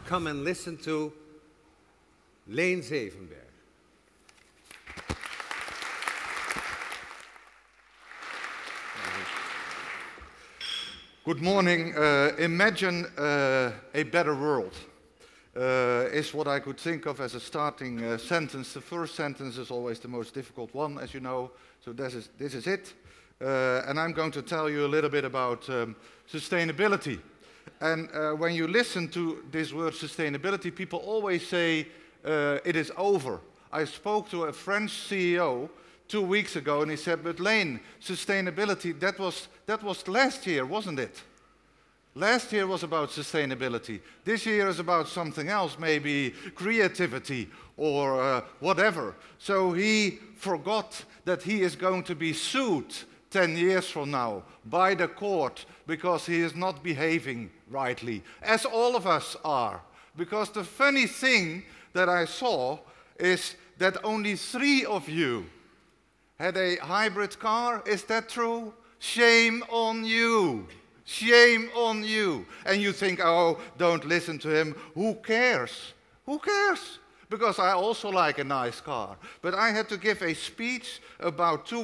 come and listen to Leen Zevenbergen. Good morning. Imagine a better world is what I could think of as a starting sentence. The first sentence is always the most difficult one, as you know, so this is it. And I'm going to tell you a little bit about sustainability. And when you listen to this word sustainability, people always say it is over. I spoke to a French CEO 2 weeks ago, and he said, but Leen, sustainability, that was last year, wasn't it? Last year was about sustainability. This year is about something else, maybe creativity or whatever. So he forgot that he is going to be sued 10 years from now by the court because he is not behaving rightly, as all of us are. Because the funny thing that I saw is that only 3 of you had a hybrid car. Is that true? Shame on you. Shame on you. And you think, oh, don't listen to him. Who cares? Who cares? Because I also like a nice car. But I had to give a speech about 2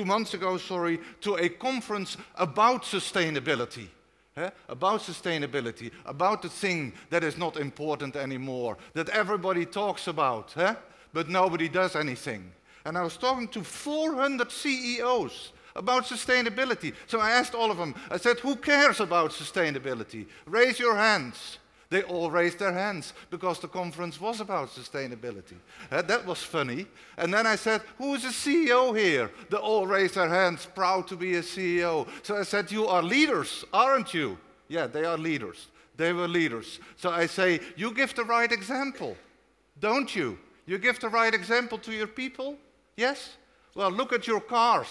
months ago, to a conference about sustainability. About sustainability, about the thing that is not important anymore, that everybody talks about, but nobody does anything. And I was talking to 400 CEOs about sustainability. So I asked all of them, I said, who cares about sustainability? Raise your hands. They all raised their hands because the conference was about sustainability. That was funny. And then I said, who is a CEO here? They all raised their hands, proud to be a CEO. So I said, you are leaders, aren't you? Yeah, they are leaders. They were leaders. So I say, you give the right example, don't you? You give the right example to your people? Yes? Well, look at your cars.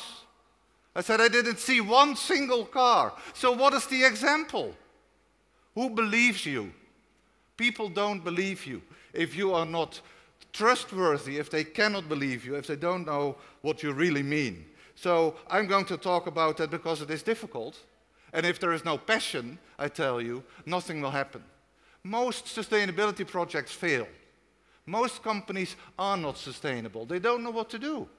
I said, I didn't see one single car. So what is the example? Who believes you? People don't believe you if you are not trustworthy, if they cannot believe you, if they don't know what you really mean. So I'm going to talk about that because it is difficult. And if there is no passion, I tell you, nothing will happen. Most sustainability projects fail. Most companies are not sustainable. They don't know what to do.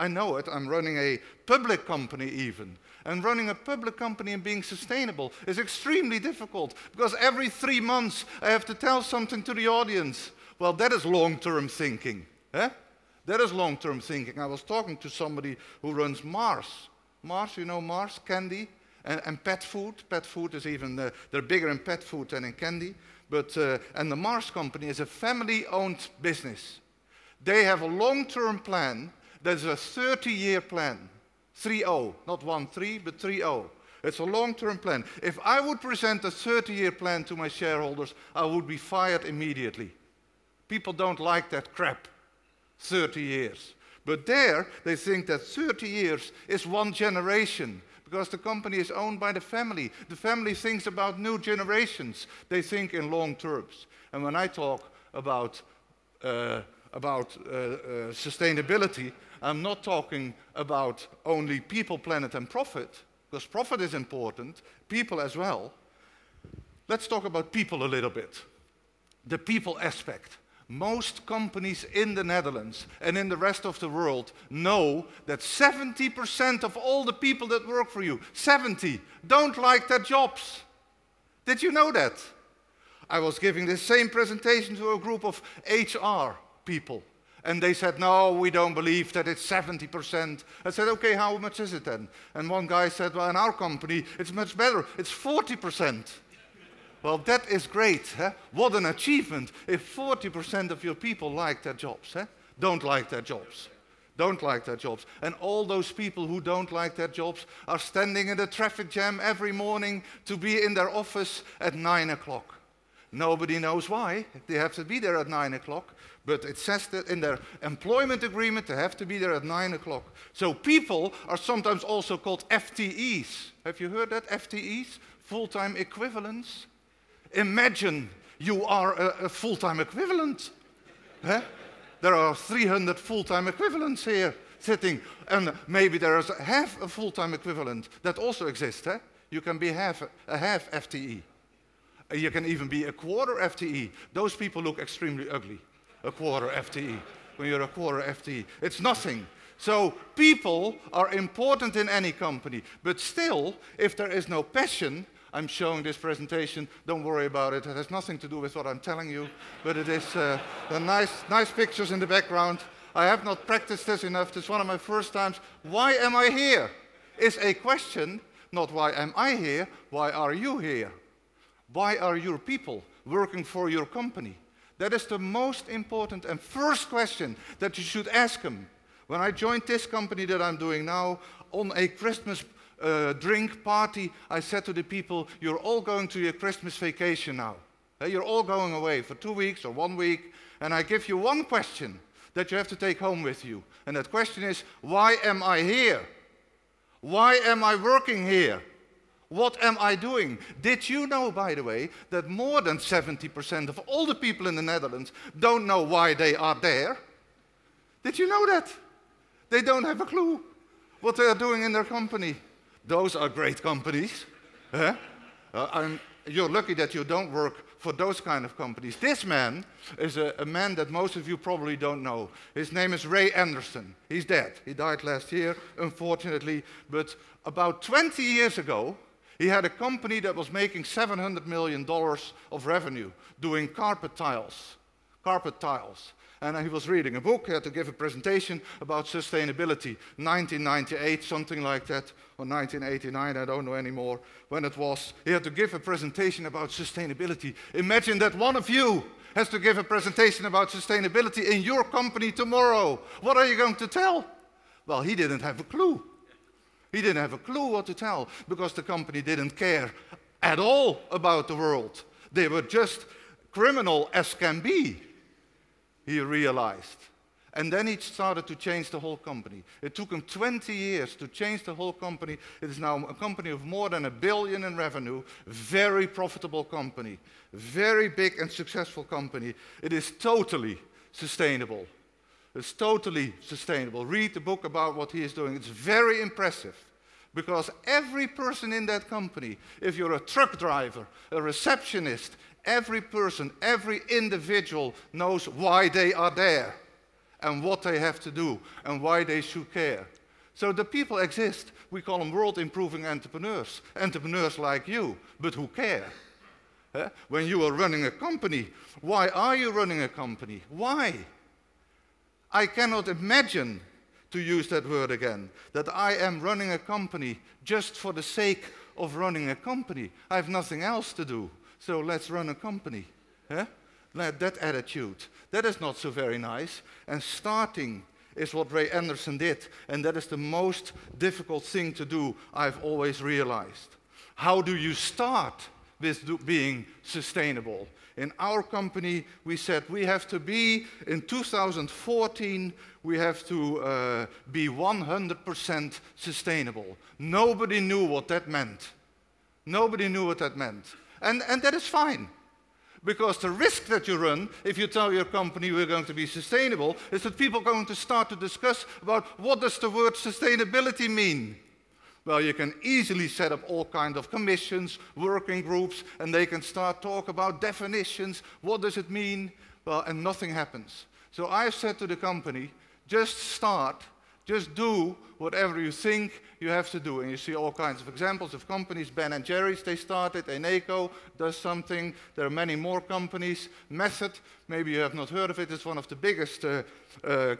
I know it. I'm running a public company even. And running a public company and being sustainable is extremely difficult because every 3 months I have to tell something to the audience. Well, that is long-term thinking. That is long-term thinking. I was talking to somebody who runs Mars. Mars, you know Mars, candy, and pet food. Pet food is even, they're bigger in pet food than in candy. But, and the Mars company is a family-owned business. They have a long-term plan. That's a 30-year plan. 3-0, not 1-3, but 3-0. It's a long-term plan. If I would present a 30-year plan to my shareholders, I would be fired immediately. People don't like that crap, 30 years. But there, they think that 30 years is 1 generation, because the company is owned by the family. The family thinks about new generations. They think in long terms. And when I talk about sustainability, I'm not talking about only people, planet, and profit, because profit is important, people as well. Let's talk about people a little bit. The people aspect. Most companies in the Netherlands and in the rest of the world know that 70% of all the people that work for you, 70, don't like their jobs. Did you know that? I was giving the same presentation to a group of HR people. And they said, no, we don't believe that it's 70%. I said, okay, how much is it then? And one guy said, well, in our company, it's much better. It's 40%. Well, that is great. What an achievement if 40% of your people like their jobs. Don't like their jobs. Don't like their jobs. And all those people who don't like their jobs are standing in the traffic jam every morning to be in their office at 9 o'clock. Nobody knows why. They have to be there at 9 o'clock. But it says that in their employment agreement, they have to be there at 9 o'clock. So people are sometimes also called FTEs. Have you heard that? FTEs? Full-time equivalents. Imagine you are a full-time equivalent. There are 300 full-time equivalents here sitting. And maybe there is half a full-time equivalent that also exists. You can be a half FTE. You can even be a quarter FTE. Those people look extremely ugly, a quarter FTE. When you're a quarter FTE, it's nothing. So people are important in any company, but still, if there is no passion, I'm showing this presentation, don't worry about it, it has nothing to do with what I'm telling you, but it is the nice pictures in the background. I have not practiced this enough, it's one of my first times. Why am I here? Is a question, not why am I here, why are you here? Why are your people working for your company? That is the most important and first question that you should ask them. When I joined this company that I'm doing now, on a Christmas drink party, I said to the people, you're all going to your Christmas vacation now. You're all going away for 2 weeks or 1 week, and I give you one question that you have to take home with you. And that question is, why am I here? Why am I working here? What am I doing? Did you know, by the way, that more than 70% of all the people in the Netherlands don't know why they are there? Did you know that? They don't have a clue what they are doing in their company. Those are great companies. You're lucky that you don't work for those kind of companies. This man is a man that most of you probably don't know. His name is Ray Anderson. He's dead. He died last year, unfortunately. But about 20 years ago, he had a company that was making $700 million of revenue doing carpet tiles. Carpet tiles. And he was reading a book, he had to give a presentation about sustainability, 1998, something like that, or 1989, I don't know anymore, when it was. He had to give a presentation about sustainability. Imagine that one of you has to give a presentation about sustainability in your company tomorrow. What are you going to tell? Well, he didn't have a clue. He didn't have a clue what to tell, because the company didn't care at all about the world. They were just criminal as can be. He realized. And then he started to change the whole company. It took him 20 years to change the whole company. It is now a company of more than $1 billion in revenue, very profitable company, very big and successful company. It is totally sustainable. It's totally sustainable. Read the book about what he is doing. It's very impressive. Because every person in that company, if you're a truck driver, a receptionist, every person, every individual knows why they are there and what they have to do and why they should care. So the people exist. We call them world-improving entrepreneurs. Entrepreneurs like you, but who care? When you are running a company, why are you running a company? Why? I cannot imagine, to use that word again, that I am running a company just for the sake of running a company. I have nothing else to do. So let's run a company. That attitude, that is not so very nice. And starting is what Ray Anderson did. And that is the most difficult thing to do, I've always realized. How do you start with being sustainable? In our company, we said we have to be, in 2014, we have to be 100% sustainable. Nobody knew what that meant. Nobody knew what that meant. And that is fine, because the risk that you run, if you tell your company we're going to be sustainable, is that people are going to start to discuss about what does the word sustainability mean. Well, you can easily set up all kinds of commissions, working groups, and they can start talk about definitions. What does it mean? Well, and nothing happens. So I said to the company, just start. Just do whatever you think you have to do. And you see all kinds of examples of companies. Ben & Jerry's, they started. Eneco does something. There are many more companies. Method, maybe you have not heard of it. It's one of the biggest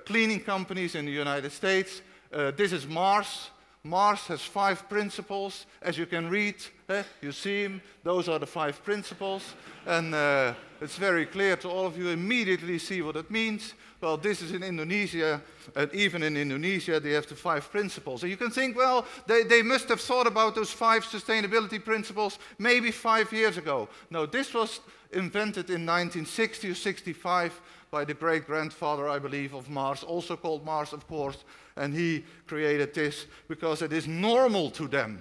cleaning companies in the United States. This is Mars. Mars has 5 principles. As you can read, you see them. Those are the 5 principles. And it's very clear to all of you. Immediately see what it means. Well, this is in Indonesia, and even in Indonesia they have the 5 principles. And you can think, well, they must have thought about those 5 sustainability principles maybe 5 years ago. No, this was invented in 1960 or 65 by the great-grandfather, I believe, of Mars, also called Mars, of course, and he created this because it is normal to them.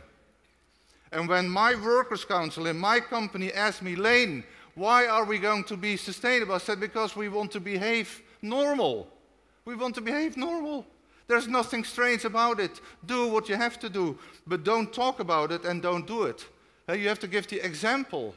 And when my workers' council in my company asked me, Leen, why are we going to be sustainable? I said, because we want to behave normal. We want to behave normal. There's nothing strange about it. Do what you have to do, but don't talk about it and don't do it. You have to give the example.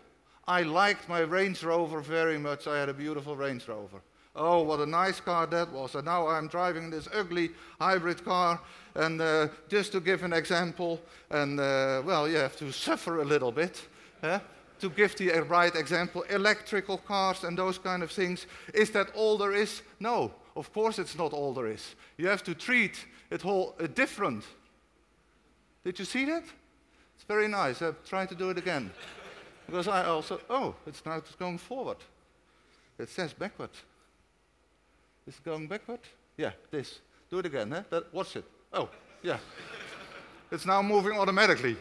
I liked my Range Rover very much. I had a beautiful Range Rover. Oh, what a nice car that was. And now I'm driving this ugly hybrid car. And just to give an example, and well, you have to suffer a little bit to give the right example. Electrical cars and those kind of things. Is that all there is? No, of course it's not all there is. You have to treat it all different. Did you see that? It's very nice. I'll try to do it again. Because I also, oh, it's now going forward. It says backward. Is it going backward? Yeah, this. Do it again, watch it. Oh, yeah. It's now moving automatically.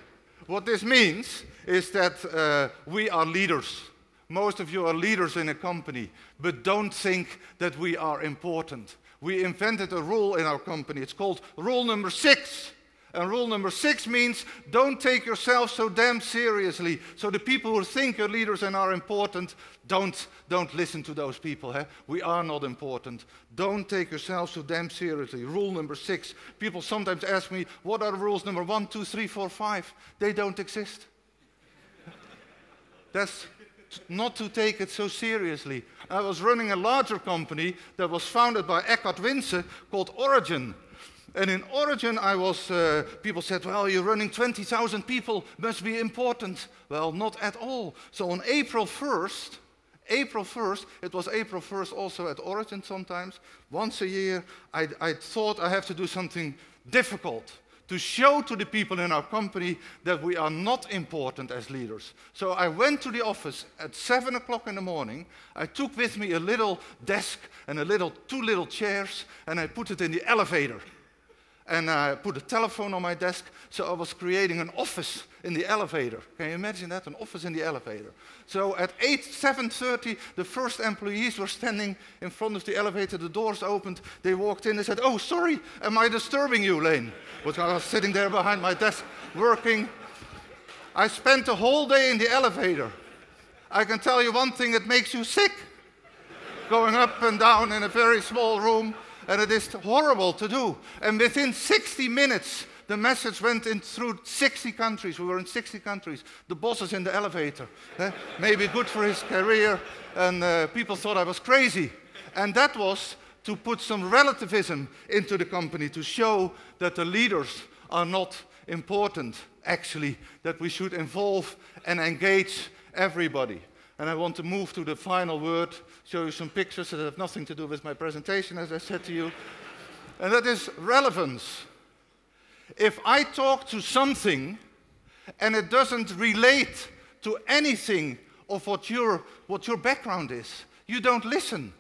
What this means is that we are leaders. Most of you are leaders in a company, but don't think that we are important. We invented a rule in our company. It's called rule number 6. And rule number 6 means don't take yourself so damn seriously. So the people who think you're leaders and are important, don't listen to those people. We are not important. Don't take yourself so damn seriously. Rule number 6. People sometimes ask me, what are the rules number 1, 2, 3, 4, 5? They don't exist. That's not to take it so seriously. I was running a larger company that was founded by Eckhard Winse called Origin. And in Origin, people said, well, you're running 20,000 people, must be important. Well, not at all. So on April 1st, it was April 1st also at Origin sometimes, once a year, I thought I have to do something difficult to show to the people in our company that we are not important as leaders. So I went to the office at 7 o'clock in the morning. I took with me a little desk and two little chairs, and I put it in the elevator. And I put a telephone on my desk, so I was creating an office in the elevator. Can you imagine that? An office in the elevator. So at 7:30, the first employees were standing in front of the elevator. The doors opened. They walked in. They said, oh, sorry, am I disturbing you, Leen? Because I was sitting there behind my desk working. I spent the whole day in the elevator. I can tell you one thing, it makes you sick. Going up and down in a very small room. And it is horrible to do. And within 60 minutes, the message went in through 60 countries. We were in 60 countries. The boss is in the elevator. Maybe good for his career. And people thought I was crazy. And that was to put some relativism into the company, to show that the leaders are not important, actually, that we should involve and engage everybody. And I want to move to the final word, show you some pictures that have nothing to do with my presentation, as I said to you. And that is relevance. If I talk to something and it doesn't relate to anything of what your background is, you don't listen.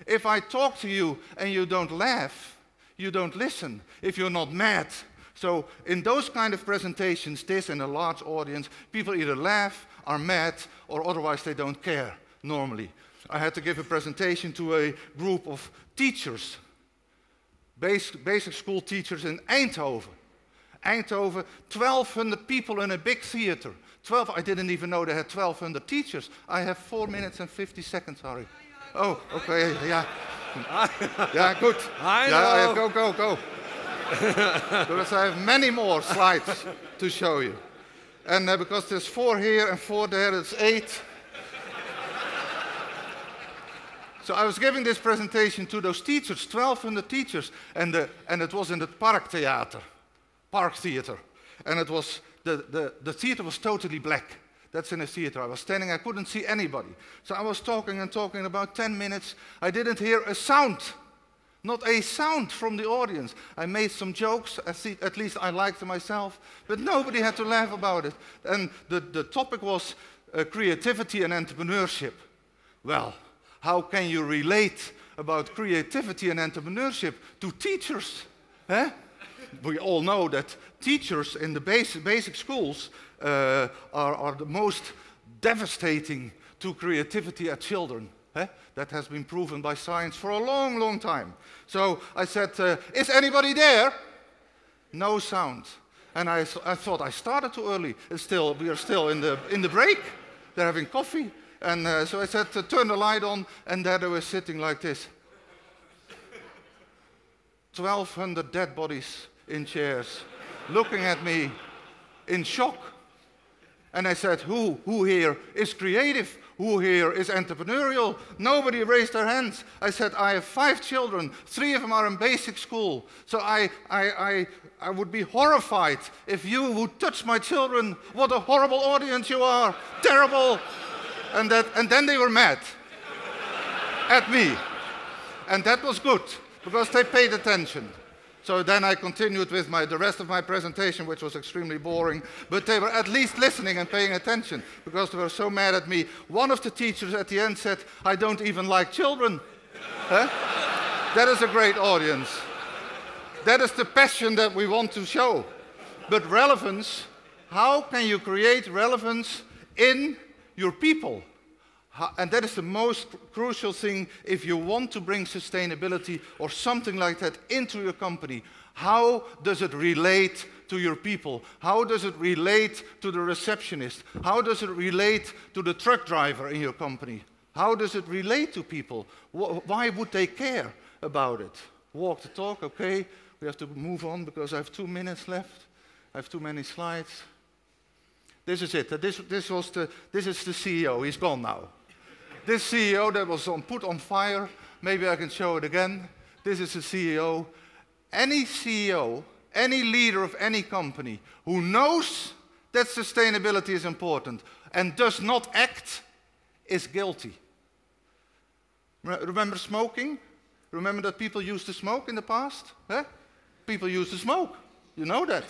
If I talk to you and you don't laugh, you don't listen. If you're not mad. So in those kind of presentations, this in a large audience, people either laugh, are mad, or otherwise they don't care, normally. I had to give a presentation to a group of teachers, basic school teachers in Eindhoven. Eindhoven, 1,200 people in a big theater. I didn't even know they had 1,200 teachers. I have 4 minutes and 50 seconds, sorry. Oh, okay, yeah. Yeah, good. Yeah, go. Because I have many more slides to show you. And because there's 4 here and 4 there, it's 8. So I was giving this presentation to those teachers, 1,200 teachers, and it was in the Park Theater. And it was, the theater was totally black. That's in a theater. I was standing, I couldn't see anybody. So I was talking about 10 minutes. I didn't hear a sound. Not a sound from the audience. I made some jokes, at least I liked them myself, but nobody had to laugh about it. And the topic was creativity and entrepreneurship. Well, how can you relate about creativity and entrepreneurship to teachers? We all know that teachers in the basic schools are the most devastating to creativity at children. That has been proven by science for a long, long time. So I said, is anybody there? No sound. And I thought I started too early. We are still in the break. They're having coffee. And so I said, turn the light on. And there they were sitting like this. 1,200 dead bodies in chairs, looking at me in shock. And I said, who here is creative? Who here is entrepreneurial? Nobody raised their hands. I said, I have 5 children. 3 of them are in basic school. So I would be horrified if you would touch my children. What a horrible audience you are. Terrible. And then they were mad at me. And that was good, because they paid attention. So then I continued with the rest of my presentation, which was extremely boring, but they were at least listening and paying attention, because they were so mad at me. One of the teachers at the end said, I don't even like children. Huh? That is a great audience. That is the passion that we want to show. But relevance, how can you create relevance in your people? And that is the most crucial thing if you want to bring sustainability or something like that into your company. How does it relate to your people? How does it relate to the receptionist? How does it relate to the truck driver in your company? How does it relate to people? Why would they care about it? Walk the talk, okay. We have to move on because I have 2 minutes left. I have too many slides. This is it. This is the CEO. He's gone now. This CEO that was put on fire, maybe I can show it again. This is the CEO. Any CEO, any leader of any company who knows that sustainability is important and does not act is guilty. Remember smoking? Remember that people used to smoke in the past? Huh? People used to smoke. You know that.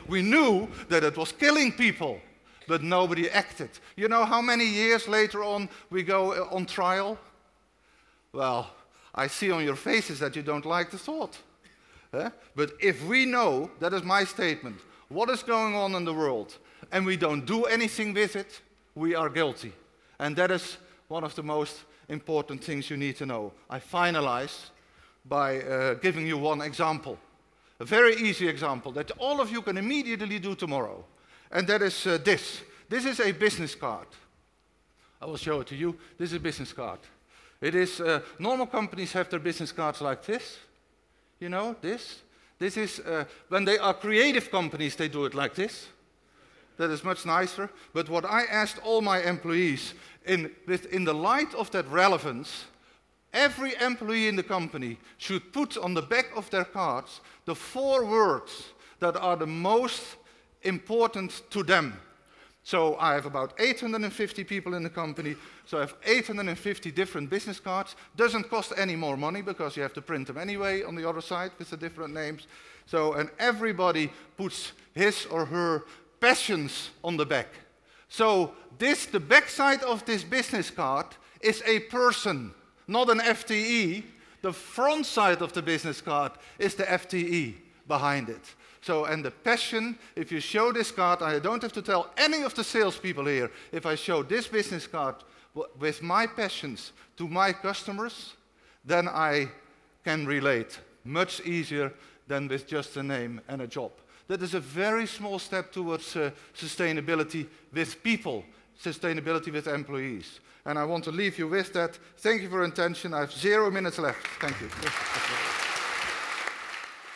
We knew that it was killing people. But nobody acted. You know how many years later on we go on trial? Well, I see on your faces that you don't like the thought. But if we know, that is my statement, what is going on in the world, and we don't do anything with it, we are guilty. And that is one of the most important things you need to know. I finalize by giving you one example. A very easy example that all of you can immediately do tomorrow. And that is this. This is a business card. I will show it to you. This is a business card. It is, normal companies have their business cards like this. You know, this. This is, when they are creative companies, they do it like this. That is much nicer. But what I asked all my employees, in the light of that relevance, every employee in the company should put on the back of their cards the 4 words that are the most important to them. So I have about 850 people in the company, so I have 850 different business cards. Doesn't cost any more money because you have to print them anyway on the other side with the different names. So, and everybody puts his or her passions on the back. So the back side of this business card is a person, not an FTE. The front side of the business card is the FTE behind it. So, and the passion, if you show this card, I don't have to tell any of the salespeople here, if I show this business card with my passions to my customers, then I can relate much easier than with just a name and a job. That is a very small step towards sustainability with people, sustainability with employees. And I want to leave you with that. Thank you for your attention. I have 0 minutes left. Thank you.